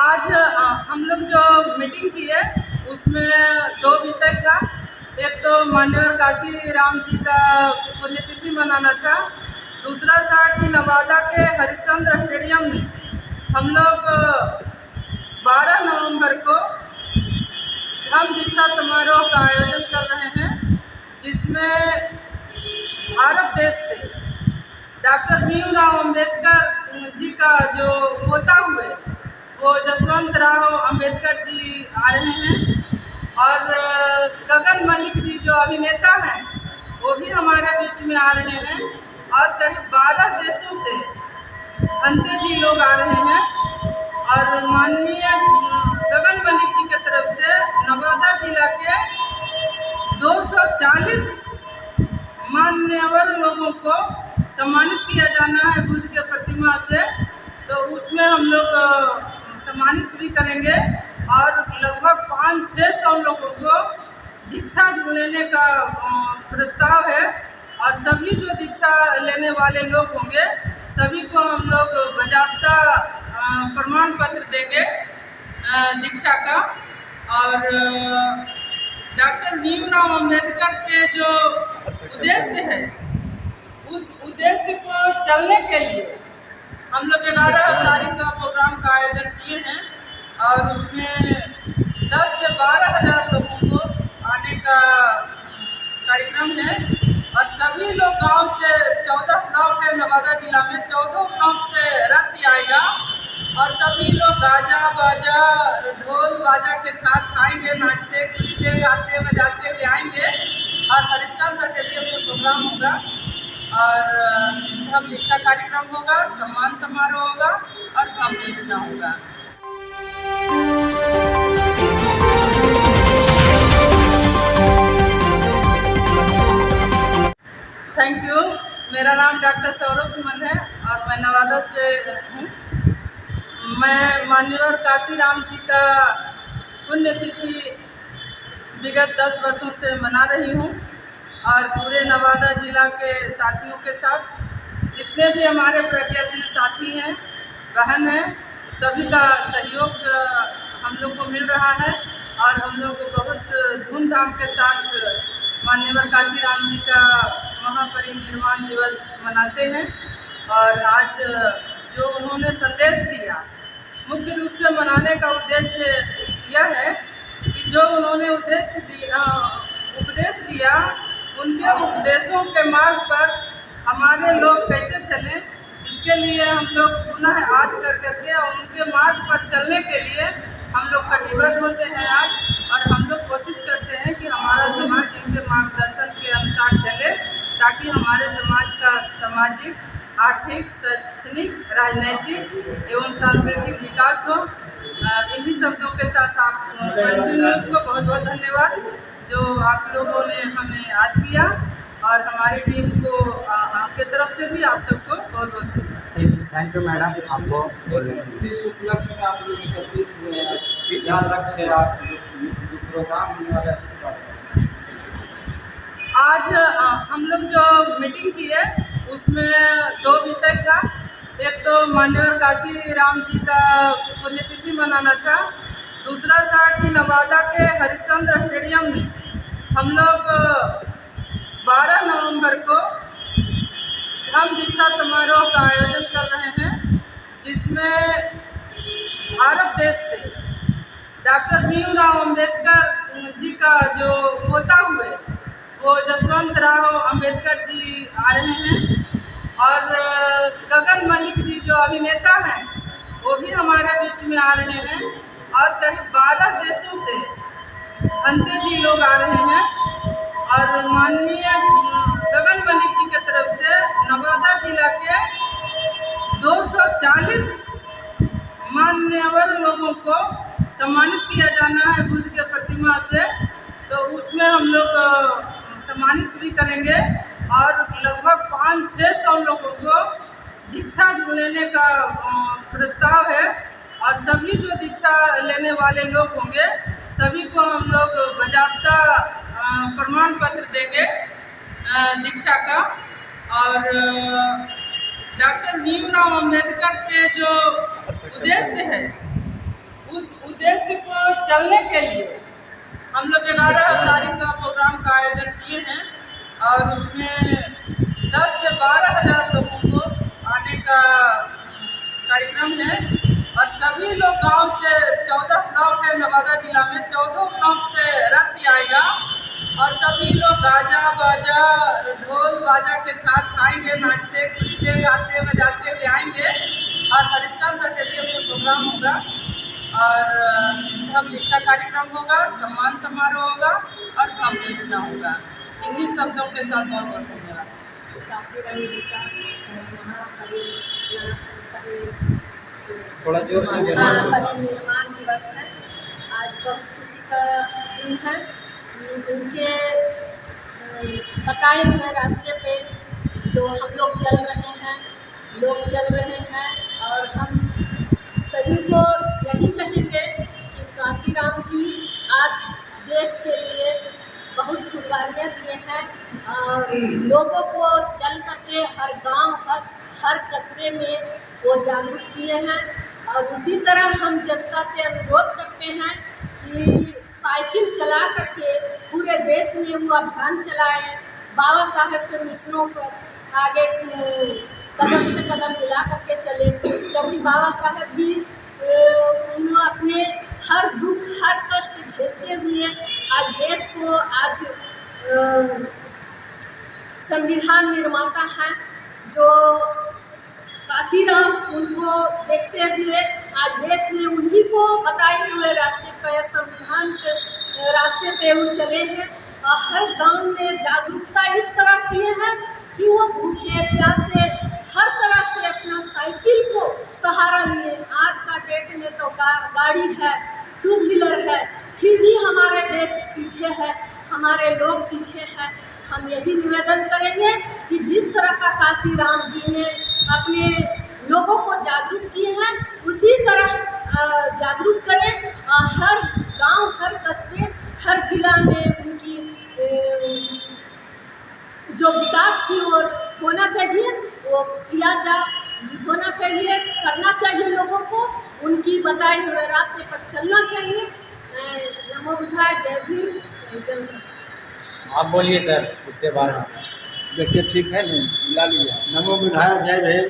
आज हम लोग जो मीटिंग की है उसमें दो विषय था। एक तो मान्यवर काशी राम जी का पुण्यतिथि मनाना था। दूसरा था कि नवादा के हरिश्चंद्र स्टेडियम में हम लोग 12 नवंबर को धम्म दीक्षा समारोह का आयोजन कर रहे हैं, जिसमें भारत देश से डॉक्टर भीमराव अंबेडकर जी का जो पोता हुए वो जसवंत राव अंबेडकर जी आ रहे हैं, और गगन मलिक जी जो अभिनेता हैं वो भी हमारे बीच में आ रहे हैं, और करीब 12 देशों से अंते जी लोग आ रहे हैं। और माननीय गगन मलिक जी की तरफ से नवादा जिला के 240 मान्यवर लोगों को सम्मानित किया जाना है बुद्ध के प्रतिमा से। तो उसमें हम लोग सम्मानित भी करेंगे, और लगभग 500-600 लोगों को दीक्षा लेने का प्रस्ताव है। और सभी जो दीक्षा लेने वाले लोग होंगे सभी को हम लोग बाकायदा प्रमाण पत्र देंगे दीक्षा का। और डॉक्टर भीमराव अंबेडकर के जो उद्देश्य है उस उद्देश्य को चलने के लिए हम लोग 11 तारीख का प्रोग्राम का आयोजन किए हैं, और उसमें 10 से 12 हज़ार लोगों को आने का कार्यक्रम है। और सभी लोग गांव से 14 ब्लॉक है नवादा जिला में, 14 ब्लॉक से रथ आएगा, और सभी लोग गाजा बाजा ढोल बाजा के साथ आएंगे, नाचते कूदते गाते बजाते हुए आएंगे। और हरिश्चंद्र स्टेडियम में प्रोग्राम होगा, और धम्म दीक्षा कार्यक्रम होगा, सम्मान समारोह होगा और धम्म दीक्षा होगा। Thank you. मेरा नाम डॉक्टर सौरभ सुमन है और मैं नवादा से हूँ। मैं मान्यवर काशी राम जी का पुण्यतिथि विगत 10 वर्षों से मना रही हूँ, और पूरे नवादा जिला के साथियों के साथ जितने भी हमारे प्रज्ञाशील साथी हैं, बहन हैं, सभी का सहयोग हम लोग को मिल रहा है। और हम लोग बहुत धूमधाम के साथ मान्यवर काशी राम जी का महापरिनिर्वाण दिवस मनाते हैं। और आज जो उन्होंने संदेश दिया, मुख्य रूप से मनाने का उद्देश्य यह है कि जो उन्होंने उपदेश दिया उनके उपदेशों के मार्ग पर हमारे लोग कैसे चलें, इसके लिए हम लोग पुनः याद कर करके उनके मार्ग पर चलने के लिए हम लोग कटिबद्ध होते हैं आज। और हम लोग कोशिश करते हैं कि हमारा समाज इनके मार्गदर्शन के अनुसार चले, ताकि हमारे समाज का सामाजिक, आर्थिक, शैक्षणिक, राजनैतिक एवं सांस्कृतिक विकास हो। इन्हीं शब्दों के साथ आप न्यूज़ को बहुत बहुत धन्यवाद जो आप लोगों ने हमें याद किया, और हमारी टीम को आपके तरफ से भी आप सबको बहुत बहुत धन्यवाद। Thank you madam. आपको इस उपलक्ष्य में आप लोग एकत्रित हुए हैं, क्या लक्ष्य है आप प्रोग्राम होने वाला है? आज हम लोग जो मीटिंग की है उसमें दो विषय था। एक तो मान्यवर काशी राम जी का पुण्यतिथि मनाना था। दूसरा था कि नवादा के हरिश्चंद्र स्टेडियम में हम लोग 12 नवंबर को धम्म दीक्षा समारोह का आयोजन कर रहे हैं, जिसमें भारत देश से डॉक्टर भीमराव अंबेडकर जी का जो पोता हुए वो जसवंत राव अंबेडकर जी आ रहे हैं, और गगन मलिक जी जो अभिनेता हैं वो भी हमारे बीच में आ रहे हैं, और करीब 12 देशों से अंते जी लोग आ रहे हैं। और माननीय गगन मलिक जी की तरफ से नवादा जिला के 240 मान्यवर लोगों को सम्मानित किया जाना है बुद्ध के प्रतिमा से। तो उसमें हम लोग सम्मानित भी करेंगे, और लगभग 500-600 लोगों को दीक्षा लेने का प्रस्ताव है। और सभी जो दीक्षा लेने वाले लोग होंगे सभी को हम लोग बाकायदा प्रमाण पत्र देंगे दीक्षा का। और डॉक्टर भीमराव अंबेडकर के जो उद्देश्य है चलने के लिए हम लोग 11 तारीख का प्रोग्राम का आयोजन किए हैं और उसमें 10 से 12 हज़ार लोगों को आने का कार्यक्रम है और सभी लोग गांव से 14 ब्लॉक है नवादा जिला में, 14 ब्लॉक से रथ आएगा और सभी लोग गाजा बाजा ढोल बाजा के साथ आएंगे, नाचते कूदते गाते बजाते हुए आएंगे और हरिश्चंद्र स्टेडियम में प्रोग्राम होगा और हम दीक्षा कार्यक्रम होगा, सम्मान समारोह होगा और धम देशना होगा। इन्हीं शब्दों के साथ बहुत बहुत धन्यवाद। काशी राम जी का थोड़ा जोर से परिनिर्वाण दिवस है। आज बहुत खुशी का दिन है। उनके बताए हुए रास्ते पे जो हम लोग चल रहे हैं और हम सभी को यही कहेंगे कि काशी राम जी आज देश के लिए बहुत कुर्बानियाँ दिए हैं और लोगों को चल करके हर गांव हर कस्बे में वो जागरूक किए हैं और उसी तरह हम जनता से अनुरोध करते हैं कि साइकिल चला करके पूरे देश में वो अभियान चलाएं, बाबा साहेब के मिशनों पर आगे कदम से कदम मिला करके चले, क्योंकि बाबा साहेब भी उन्होंने अपने हर दुख हर कष्ट झेलते हुए आज देश को आज संविधान निर्माता हैं जो काशी राम, उनको देखते हुए आज देश में उन्हीं को बताए हुए रास्ते पर संविधान के रास्ते पे वो चले हैं और हर गांव में जागरूकता इस तरह किए हैं कि वो भूखे प्यासे हर तरह से अपना साइकिल को सहारा लिए। आज का डेट में तो गाड़ी है, 2 व्हीलर है, फिर भी हमारे देश पीछे है, हमारे लोग पीछे हैं। हम यही निवेदन करेंगे कि जिस तरह का काशी राम जी ने अपने लोगों को जागरूक किए हैं उसी तरह जागरूक करें। हर गांव हर कस्बे हर जिला में उनकी जो विकास की ओर होना चाहिए वो होना चाहिए, करना चाहिए, लोगों को उनकी बताए हुए रास्ते पर चलना चाहिए। नमो बुद्धाय, जय भीम, जय सर। आप बोलिए सर इसके बारे में। देखिए ठीक है, नहीं मिला लिया। नमो बुद्धाय, जय भीम।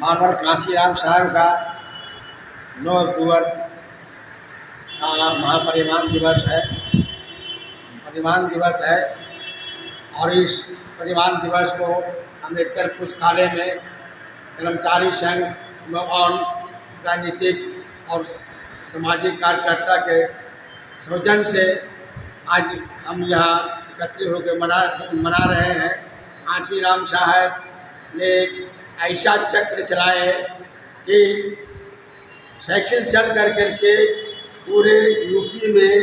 मानवर काशी राम साहब का 9 अक्टूबर का महापरिनिर्वाण दिवस है। परिनिर्वाण दिवस है और इस परिनिर्वाण दिवस को अम्बेडकर पुस्तकालय में कर्मचारी संघ और राजनीतिक और सामाजिक कार्यकर्ता के सौजन्य से आज हम यहाँ एकत्रित होकर मना रहे हैं। काशी राम साहब ने एक ऐसा चक्र चलाए कि साइकिल चल करके पूरे यूपी में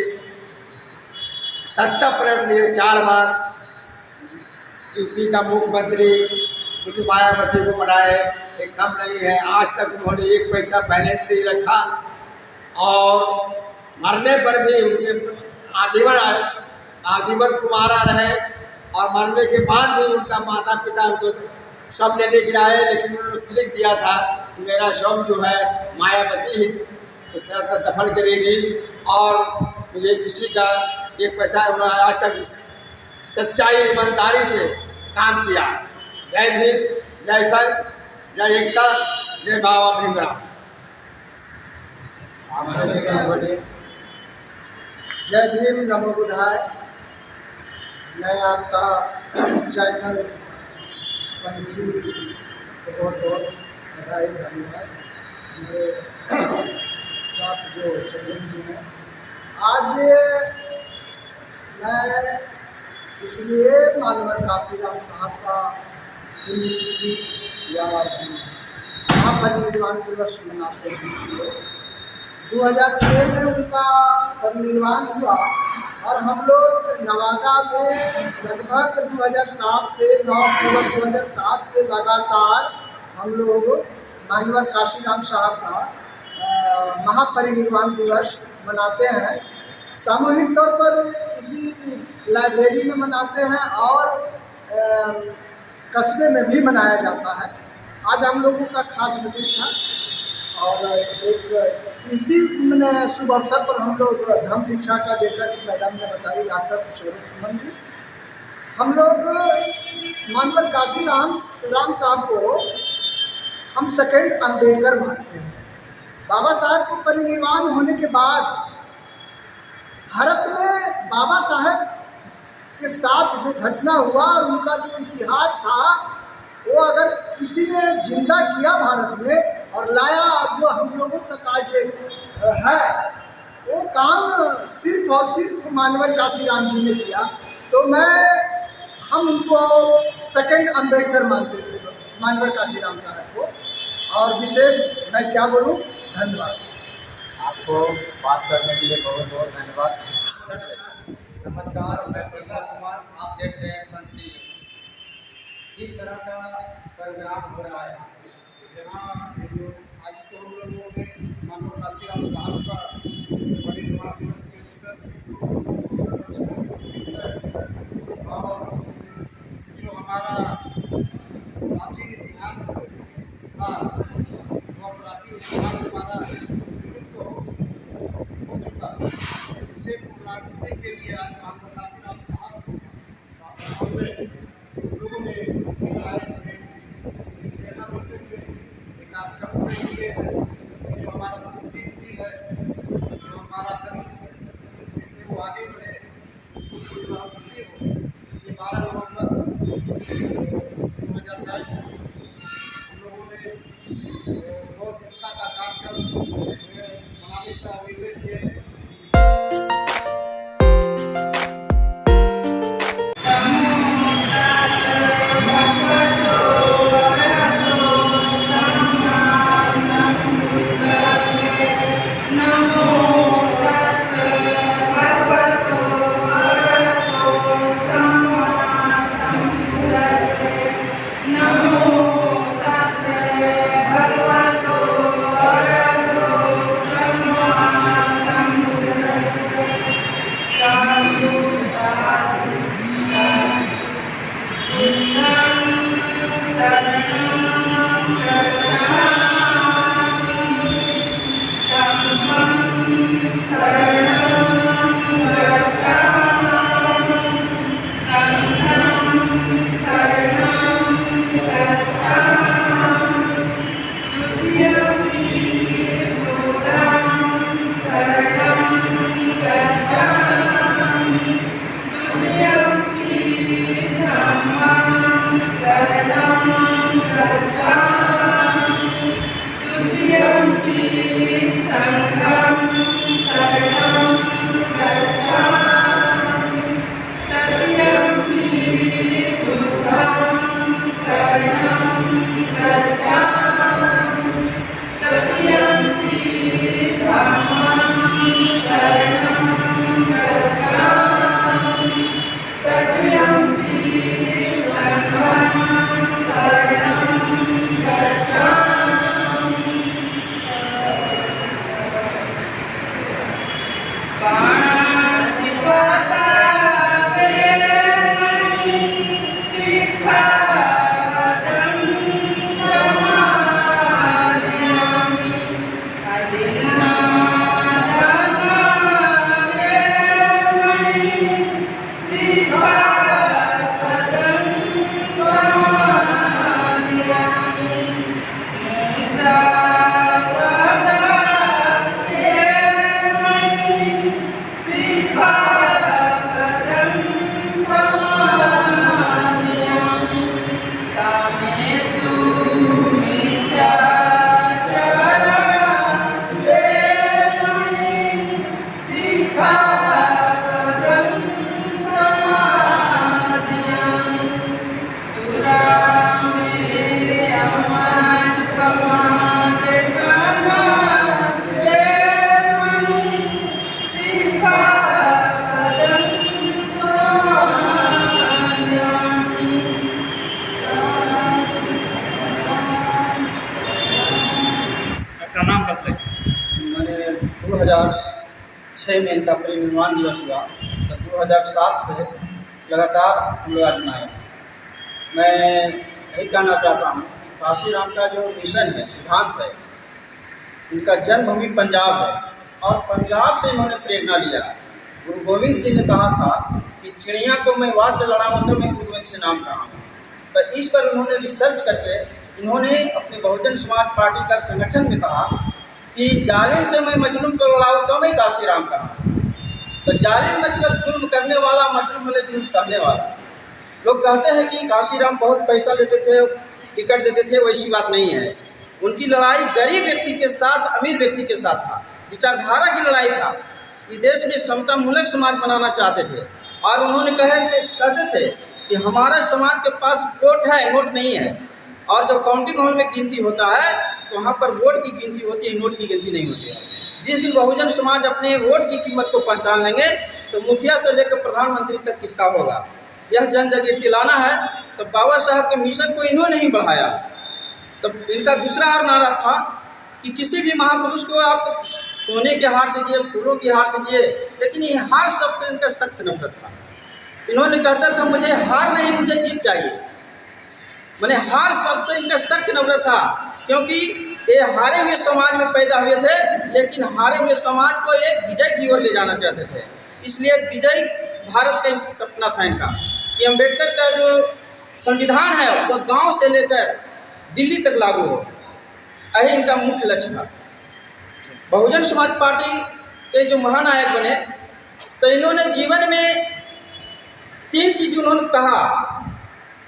70 पलट दिए, 4 बार यूपी का मुख्यमंत्री श्री मायावती को बनाए। एक कम नहीं है, आज तक उन्होंने 1 पैसा बैलेंस नहीं रखा और मरने पर भी उनके आजीवन कुमारा रहे और मरने के बाद भी उनका माता पिता उनको सबने नहीं गिराए, लेकिन उन्होंने लिख दिया था कि मेरा शव जो है मायावती ही उस तरह का दफन करेगी और मुझे किसी का 1 पैसा, उन्होंने आज तक सच्चाई ईमानदारी से काम किया। जय भीम, जय सर, जय एकता, जय बाबा भीमराव। जय भीम, नमो बुद्धाय। मैं आपका चैनल पंछी को बहुत बहुत बधाई, धन्यवाद। मेरे साथ जो चंदन जी हैं, आज मैं इसलिए मानवर काशी राम साहब का पुण्यतिथि या महापरिनिर्वाण दिवस मनाते हैं। 2006 में उनका परिनिर्वाण हुआ और हम लोग नवादा में लगभग 2007 से 9 अक्टूबर 2007 से लगातार हम लोग मानवर काशी राम साहब का महापरिनिर्वाण दिवस मनाते हैं। सामूहिक तौर पर किसी लाइब्रेरी में मनाते हैं और कस्बे में भी मनाया जाता है। आज हम लोगों का खास मीटिंग था और एक इसी मैंने शुभ अवसर पर हम लोग धम्म दीक्षा का, जैसा कि मैडम ने बताई, डॉक्टर सौरभ सुमन जी, हम लोग मानवर काशी राम साहब को हम सेकंड अम्बेडकर मानते हैं। बाबा साहब को परिनिर्वाण होने के बाद भारत में बाबा साहब के साथ जो घटना हुआ और उनका जो इतिहास था, वो अगर किसी ने जिंदा किया भारत में और लाया जो हम लोगों तक आज है, वो काम सिर्फ और सिर्फ मानवर काशीराम जी ने किया। तो हम उनको सेकंड अम्बेडकर मानते थे, मानवर काशीराम साहब को। और विशेष मैं क्या बोलूं, धन्यवाद। आपको बात करने के लिए बहुत बहुत धन्यवाद। नमस्कार, मैं प्रकाश कुमार, आप देख रहे हैं बंसी। किस तरह का प्रोग्राम हो रहा है यहाँ? आज तो हम लोगों ने मानव काशीराम साहब का परिनिर्वाण दिवस के अवसर उपस्थित है, और जो हमारा प्राचीन इतिहास था, वह प्राचीन इतिहास हमारा विलुप्त हो चुका, इसे पुनरावृत्ति के लिए आज मानव काशीराम साहब लोगों ने किसी प्रेरणा देते हुए एक कार्यक्रम किए हैं। जो हमारा संस्कृति है, जो हमारा धर्म संस्कृति है, वो आगे बढ़े, उसको पुनरावृत्ति हो। ये 12 नवंबर 2022 हम लोगों ने बहुत अच्छा का कार्यक्रम मनाने का निर्णय किया है। मैंने 2006 में इनका परिनिर्वाण दिवस हुआ, तो 2007 से लगातार हम लोग आज मनाए। मैं यही कहना चाहता हूँ, काशीराम का जो मिशन है, सिद्धांत है, इनका जन्मभूमि पंजाब है और पंजाब से इन्होंने प्रेरणा लिया। गुरु गोविंद सिंह ने कहा था कि चिड़िया को मैं वाह से लड़ाऊँ तो मैं गुरु गोविंद से नाम कहा हूँ। तो इस पर उन्होंने रिसर्च करके इन्होंने अपने बहुजन समाज पार्टी का संगठन में कहा कि जालिम से मैं मजलूम को लड़ाऊँ तो मैं काशीराम कहा। तो जालिम मतलब जुल्म करने वाला, मजलूम मतलब जुल्म सहने वाला। लोग कहते हैं कि काशीराम बहुत पैसा लेते थे, टिकट देते थे, वैसी बात नहीं है। उनकी लड़ाई गरीब व्यक्ति के साथ, अमीर व्यक्ति के साथ था, विचारधारा की लड़ाई था। इस देश में समतामूलक समाज बनाना चाहते थे और उन्होंने कहते थे कि हमारा समाज के पास वोट है, नोट नहीं है। और जब काउंटिंग हॉल में गिनती होता है तो वहाँ पर वोट की गिनती होती है, नोट की गिनती नहीं होती है। जिस दिन बहुजन समाज अपने वोट की कीमत को पहचान लेंगे तो मुखिया से लेकर प्रधानमंत्री तक किसका होगा। यह जन जागृति लाना है। तो बाबा साहब के मिशन को इन्होंने ही बढ़ाया। तो इनका दूसरा और नारा था कि किसी भी महापुरुष को आप सोने के हार दीजिए, फूलों की हार दीजिए, लेकिन ये हार सबसे इनका सख्त नफरत था। इन्होंने कहता था मुझे हार नहीं, मुझे जीत चाहिए। मैंने हार सबसे इनका सख्त नफरत था, क्योंकि ये हारे हुए समाज में पैदा हुए थे, लेकिन हारे हुए समाज को एक विजय की ओर ले जाना चाहते थे। इसलिए विजय भारत का एक सपना था इनका कि अम्बेडकर का जो संविधान है वह गांव से लेकर दिल्ली तक लागू हो। यही इनका मुख्य लक्ष्य था। बहुजन समाज पार्टी के जो महानायक बने तो इन्होंने जीवन में 3 चीज़ उन्होंने कहा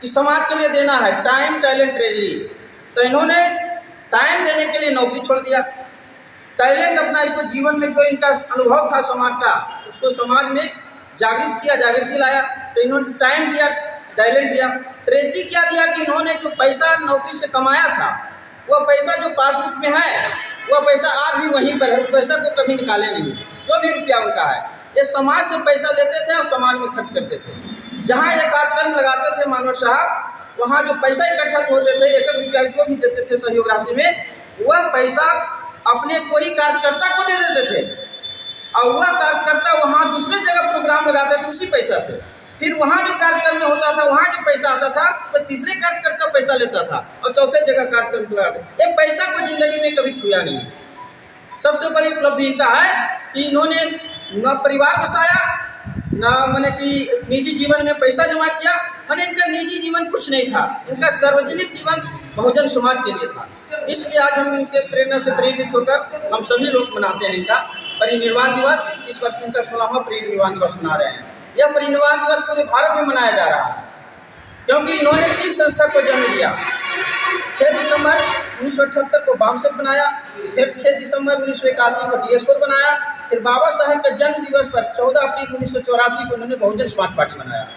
कि समाज के लिए देना है, टाइम, टैलेंट, ट्रेजरी। तो इन्होंने टाइम देने के लिए नौकरी छोड़ दिया, टैलेंट अपना इसको जीवन में जो इनका अनुभव था समाज का उसको समाज में जागृत किया, जागृति लाया। तो इन्होंने टाइम दिया, टैलेंट दिया। ट्रेजरी क्या दिया कि इन्होंने जो पैसा नौकरी से कमाया था वह पैसा जो पासबुक में है वह पैसा आज भी वहीं पर है, उस पैसा को कभी निकाले नहीं। जो भी रुपया उनका है ये समाज से पैसा लेते थे और समाज में खर्च करते थे। जहाँ ये कार्यक्रम लगाते थे मानवर साहब, वहाँ जो पैसा इकट्ठा होते थे, 1-1 रुपया जो भी देते थे सहयोग राशि में, वह पैसा अपने कोई कार्यकर्ता को दे देते थे और वह कार्यकर्ता वहाँ दूसरे जगह प्रोग्राम लगाते थे उसी पैसा से। फिर वहाँ जो कार्यक्रम में होता था वहाँ जो पैसा आता था तो तीसरे कार्यकर्ता पैसा लेता था और चौथे जगह कार्यक्रम लगाते। ये पैसा को जिंदगी में कभी छुआ नहीं। सबसे बड़ी उपलब्धि इनका है कि इन्होंने न परिवार बसाया, ना मैंने कि निजी जीवन में पैसा जमा किया। मैंने इनका निजी जीवन कुछ नहीं था, इनका सार्वजनिक जीवन बहुजन समाज के लिए था। इसलिए आज हम इनके प्रेरणा से प्रेरित होकर हम सभी लोग मनाते हैं इनका परिनिर्वाण दिवस। इस वर्ष इनका 16वां परिनिर्वाण दिवस मना रहे हैं। यह परिनिर्वाण दिवस पूरे भारत में मनाया जा रहा है क्योंकि इन्होंने 3 संस्था को जन्म दिया। 6 दिसंबर 1978 को बामसेट बनाया, फिर 6 दिसंबर 1981 को DS4 बनाया, फिर बाबा साहब के जन्म दिवस पर 14 अप्रैल 1984 को उन्होंने बहुजन समाज पार्टी बनाया।